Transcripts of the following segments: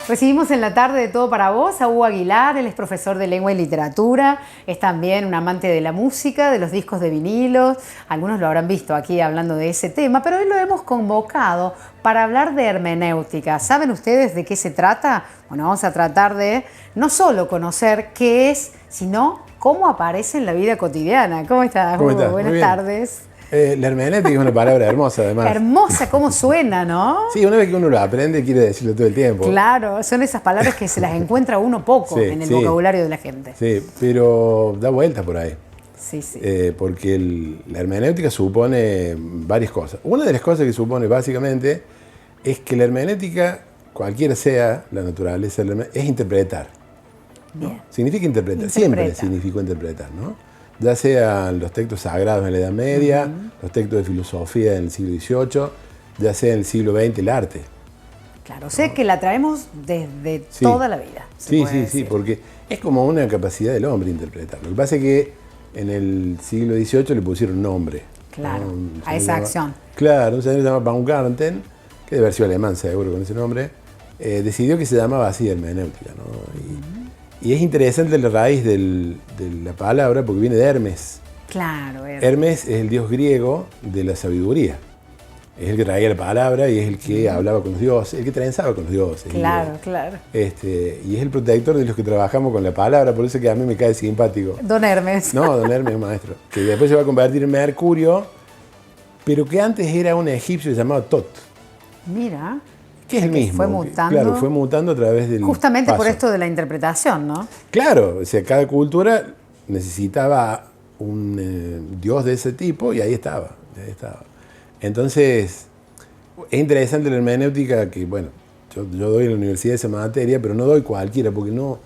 Recibimos en la tarde de Todo para Vos a Hugo Aguilar. Él es profesor de lengua y literatura, es también un amante de la música, de los discos de vinilos. Algunos lo habrán visto aquí hablando de ese tema, pero hoy lo hemos convocado para hablar de hermenéutica. ¿Saben ustedes de qué se trata? Bueno, vamos a tratar de no solo conocer qué es, sino cómo aparece en la vida cotidiana. ¿Cómo estás, Hugo? ¿Cómo estás? Buenas tardes. La hermenéutica es una palabra hermosa, además. Hermosa, cómo suena, ¿no? Sí, una vez que uno lo aprende, quiere decirlo todo el tiempo. Claro, son esas palabras que se las encuentra uno poco Sí, en el sí. vocabulario de la gente. Sí, pero da vuelta por ahí. Sí, sí. Porque la hermenéutica supone varias cosas. Una de las cosas que supone básicamente es que la hermenéutica, cualquiera sea la naturaleza, es interpretar, ¿no? Bien. Significa interpretar, siempre significó interpretar, ¿no? Ya sean los textos sagrados en la Edad Media, los textos de filosofía en el siglo XVIII, ya sea en el siglo XX el arte. Claro, o sea que la traemos desde toda la vida. Sí, porque es como una capacidad del hombre interpretar. Lo que pasa es que en el siglo XVIII le pusieron nombre. Claro, ¿no? a esa acción. Claro, un señor se llama Baumgarten, que debe haber sido alemán seguro con ese nombre, decidió que se llamaba así hermenéutica, ¿no? Y es interesante la raíz de la palabra porque viene de Hermes. Claro. Hermes es el dios griego de la sabiduría. Es el que traía la palabra y es el que hablaba con los dioses, el que trenzaba con los dioses. Claro, claro. Y es el protector de los que trabajamos con la palabra, por eso que a mí me cae simpático. Don Hermes. No, don Hermes es maestro. Que después se va a convertir en Mercurio, pero que antes era un egipcio llamado Tot. Mira. Que es el mismo. Fue mutando. Claro, fue mutando a través del Justamente por paso. esto de la interpretación, ¿no? Claro, o sea, cada cultura necesitaba un dios de ese tipo y ahí estaba. Entonces, es interesante la hermenéutica que, bueno, yo doy en la universidad esa materia, pero no doy cualquiera porque no...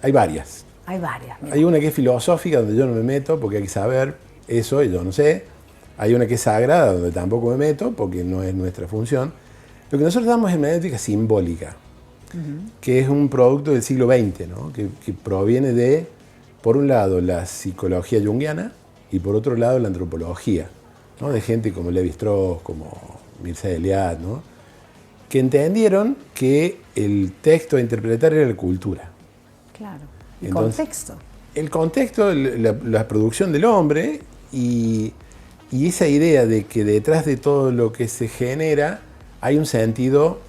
Hay varias. Hay varias. Mira. Hay una que es filosófica, donde yo no me meto porque hay que saber eso y yo no sé. Hay una que es sagrada, donde tampoco me meto porque no es nuestra función. Lo que nosotros damos es hermenéutica simbólica, que es un producto del siglo XX, ¿no? que proviene de, por un lado, la psicología junguiana y por otro lado, la antropología, ¿no? De gente como Levi-Strauss, como Mircea Eliade, ¿no? Que entendieron que el texto a interpretar era la cultura. Claro. Entonces, Contexto. El contexto, la producción del hombre y esa idea de que detrás de todo lo que se genera hay un sentido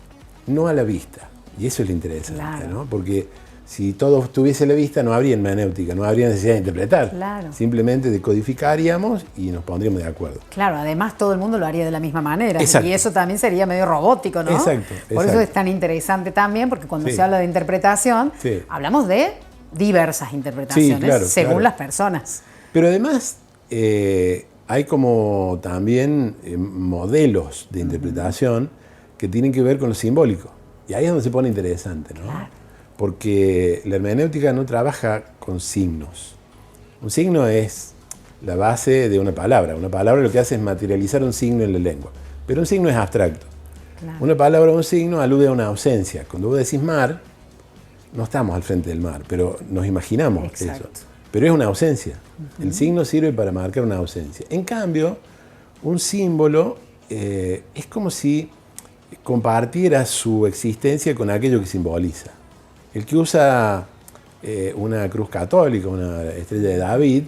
no a la vista. Y eso es lo interesante, claro, ¿no? Porque si todo estuviese a la vista no habría hermenéutica, no habría necesidad de interpretar. Claro. Simplemente decodificaríamos y nos pondríamos de acuerdo. Claro, además todo el mundo lo haría de la misma manera. Exacto. Y eso también sería medio robótico, ¿no? Exacto. Por eso es tan interesante también, porque cuando se habla de interpretación, hablamos de diversas interpretaciones según las personas. Pero además hay como también modelos de interpretación que tienen que ver con lo simbólico. Y ahí es donde se pone interesante, ¿no? Claro. Porque la hermenéutica no trabaja con signos. Un signo es la base de una palabra. Una palabra lo que hace es materializar un signo en la lengua. Pero un signo es abstracto. Claro. Una palabra o un signo alude a una ausencia. Cuando vos decís mar, no estamos al frente del mar, pero nos imaginamos eso. Pero es una ausencia. El signo sirve para marcar una ausencia. En cambio, un símbolo es como si compartiera su existencia con aquello que simboliza. El que usa una cruz católica, una estrella de David,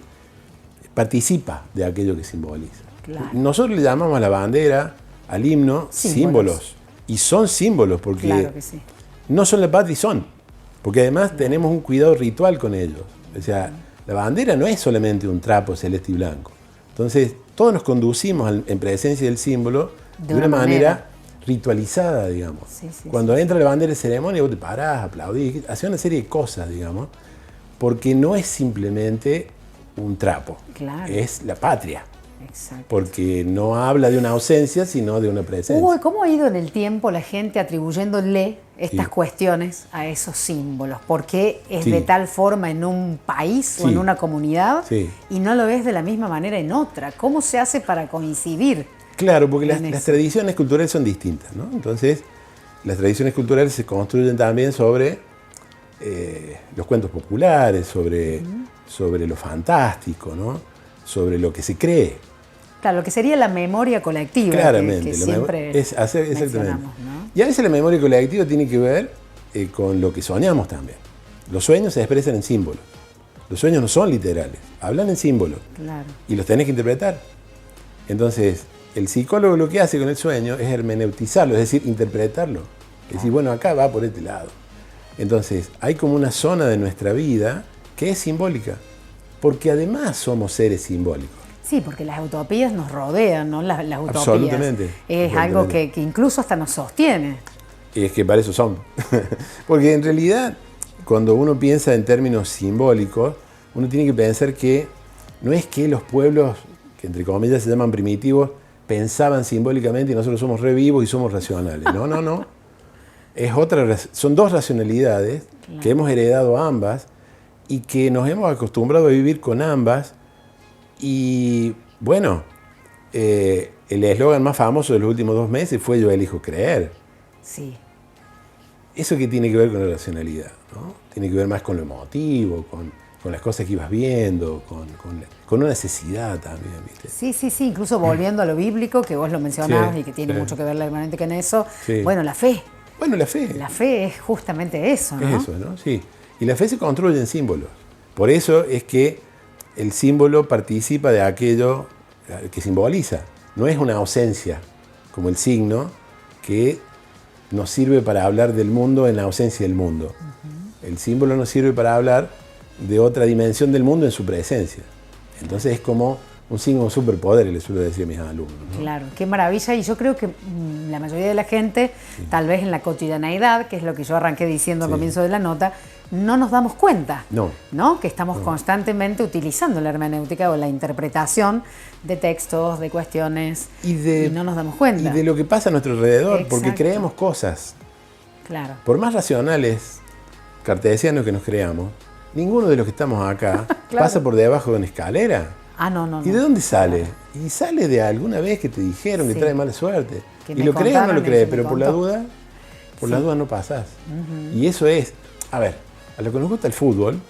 participa de aquello que simboliza. Claro. Nosotros le llamamos a la bandera, al himno, símbolos. Y son símbolos porque no son la patria y son. Porque además tenemos un cuidado ritual con ellos. O sea, la bandera no es solamente un trapo celeste y blanco. Entonces, todos nos conducimos en presencia del símbolo de una manera ritualizada, digamos. Cuando entra la bandera de ceremonia, vos te parás, aplaudís, haces una serie de cosas, digamos, porque no es simplemente un trapo, es la patria. Exacto. Porque no habla de una ausencia, sino de una presencia. Hugo, ¿cómo ha ido en el tiempo la gente atribuyéndole estas cuestiones a esos símbolos? ¿Por qué es de tal forma en un país o en una comunidad y no lo es de la misma manera en otra? ¿Cómo se hace para coincidir? Claro, porque las tradiciones culturales son distintas, ¿no? Entonces, las tradiciones culturales se construyen también sobre los cuentos populares, sobre lo fantástico, ¿no? Sobre lo que se cree. Claro, lo que sería la memoria colectiva. Claramente. Que siempre exactamente. mencionamos, ¿no? Y a veces la memoria colectiva tiene que ver con lo que soñamos también. Los sueños se expresan en símbolos. Los sueños no son literales, hablan en símbolos. Claro. Y los tenés que interpretar. Entonces, el psicólogo lo que hace con el sueño es hermeneutizarlo, es decir, interpretarlo. Es decir, bueno, acá va por este lado. Entonces, hay como una zona de nuestra vida que es simbólica, porque además somos seres simbólicos. Sí, porque las utopías nos rodean, ¿no? Las utopías. Absolutamente. Es algo que incluso hasta nos sostiene. Y es que para eso son. Porque en realidad, cuando uno piensa en términos simbólicos, uno tiene que pensar que no es que los pueblos, que entre comillas se llaman primitivos, pensaban simbólicamente y nosotros somos revivos y somos racionales. No. Son dos racionalidades que hemos heredado ambas y que nos hemos acostumbrado a vivir con ambas. Y bueno, el eslogan más famoso de los últimos 2 meses fue "Yo elijo creer". Sí. ¿Eso qué tiene que ver con la racionalidad? ¿No? Tiene que ver más con lo emotivo, con las cosas que ibas viendo, con una necesidad también, ¿viste? Sí, incluso volviendo a lo bíblico, que vos lo mencionabas y que tiene mucho que ver la hermenéutica en eso. Sí. Bueno, la fe. Bueno, la fe. La fe es justamente eso, ¿no? Es eso, ¿no? Sí. Y la fe se construye en símbolos. Por eso es que el símbolo participa de aquello que simboliza. No es una ausencia, como el signo, que nos sirve para hablar del mundo en la ausencia del mundo. El símbolo nos sirve para hablar de otra dimensión del mundo en su presencia. Entonces es como un signo de superpoder, les suelo decir a mis alumnos, ¿no? Claro, qué maravilla. Y yo creo que la mayoría de la gente, tal vez en la cotidianeidad, que es lo que yo arranqué diciendo al comienzo de la nota, no nos damos cuenta, ¿no? Que estamos constantemente utilizando la hermenéutica o la interpretación de textos, de cuestiones, y no nos damos cuenta. Y de lo que pasa a nuestro alrededor, porque creemos cosas. Claro. Por más racionales, cartesianos que nos creamos, ninguno de los que estamos acá pasa por debajo de una escalera. No. ¿Y de dónde sale? Y sale de alguna vez que te dijeron que trae mala suerte. Y lo crees o no lo crees, pero por la duda no pasás. Y eso es, a ver, a lo que nos gusta el fútbol,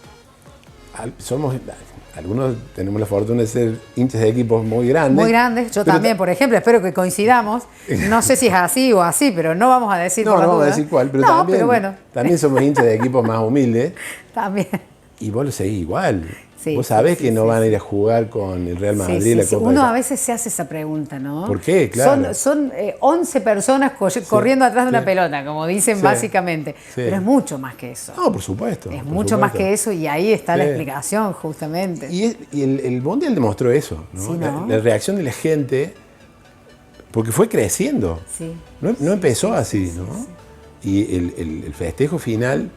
algunos tenemos la fortuna de ser hinchas de equipos muy grandes. Muy grandes, yo también, por ejemplo, espero que coincidamos. No sé si es así o así, pero no vamos a decir por la duda. No vamos a decir cuál, pero también somos hinchas de equipos más humildes. También. Y vos lo seguís igual. Vos sabés que no van a ir a jugar con el Real Madrid la Copa. Uno a veces se hace esa pregunta, ¿no? ¿Por qué? Claro. Son 11 personas corriendo atrás de una pelota, como dicen básicamente. Pero es mucho más que eso. No, por supuesto. Es mucho más que eso y ahí está la explicación, justamente. Y el Mundial demostró eso, ¿no? La reacción de la gente, porque fue creciendo. No empezó así, ¿no? Y el festejo final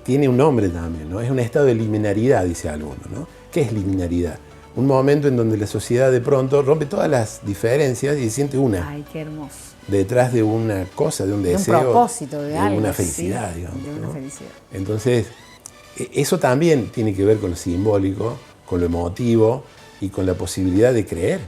tiene un nombre también, ¿no? Es un estado de liminaridad, dice alguno, ¿no? ¿Qué es liminaridad? Un momento en donde la sociedad de pronto rompe todas las diferencias y se siente una. Ay, qué hermoso. Detrás de una cosa, de un deseo. De un propósito, de algo. De una felicidad, digamos. De una felicidad. Entonces, eso también tiene que ver con lo simbólico, con lo emotivo y con la posibilidad de creer.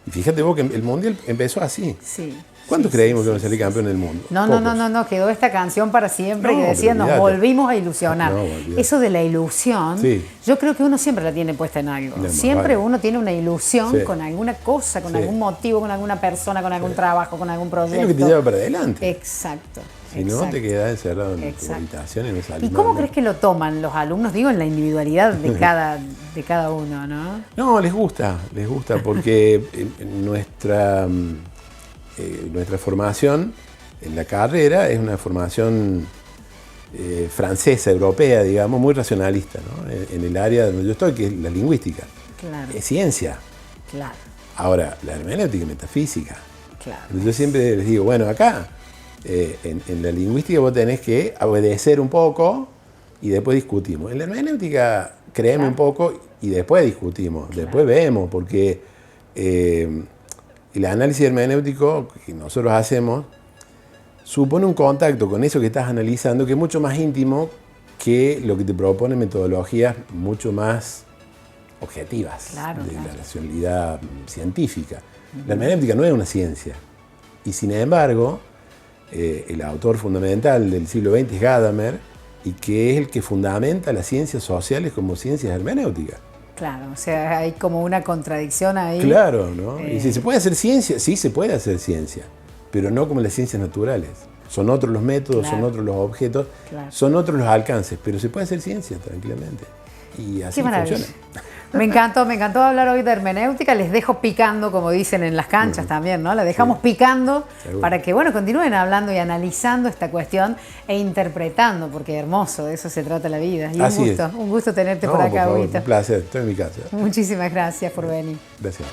Y fíjate vos que el Mundial empezó así. Sí. ¿Cuántos creímos que iba a salir campeón del mundo? No, quedó esta canción para siempre que decía, nos volvimos a ilusionar. Eso de la ilusión, yo creo que uno siempre la tiene puesta en algo. Siempre uno tiene una ilusión con alguna cosa, con algún motivo, con alguna persona, con algún trabajo, con algún proyecto. Es lo que te lleva para adelante. Exacto. Si no, te quedás encerrado en tu habitación y no salís. ¿Y cómo crees que lo toman los alumnos? Digo, en la individualidad de cada uno, ¿no? No, les gusta porque nuestra formación en la carrera es una formación francesa, europea, digamos, muy racionalista, ¿no? En el área donde yo estoy, que es la lingüística. Claro. Es ciencia. Claro. Ahora, la hermenéutica y metafísica. Claro. Yo siempre les digo, bueno, acá, en la lingüística vos tenés que obedecer un poco y después discutimos. En la hermenéutica creemos un poco y después discutimos, después vemos, porque el análisis hermenéutico que nosotros hacemos supone un contacto con eso que estás analizando que es mucho más íntimo que lo que te proponen metodologías mucho más objetivas la racionalidad científica. La hermenéutica no es una ciencia y sin embargo el autor fundamental del siglo XX es Gadamer y que es el que fundamenta las ciencias sociales como ciencias hermenéuticas. Claro, o sea, hay como una contradicción ahí. Claro, ¿no? Y si se puede hacer ciencia, sí se puede hacer ciencia, pero no como las ciencias naturales. Son otros los métodos, Claro. son otros los objetos, Claro. son otros los alcances, pero se puede hacer ciencia tranquilamente. Y así Qué maravilla. funciona. Me encantó hablar hoy de hermenéutica. Les dejo picando, como dicen en las canchas también, ¿no? La dejamos picando Seguro. para que, bueno, continúen hablando y analizando esta cuestión e interpretando, porque hermoso, de eso se trata la vida. Y Así un gusto tenerte No, por acá, favor, Huguito. un placer, estoy en mi casa. Muchísimas gracias por venir. Gracias.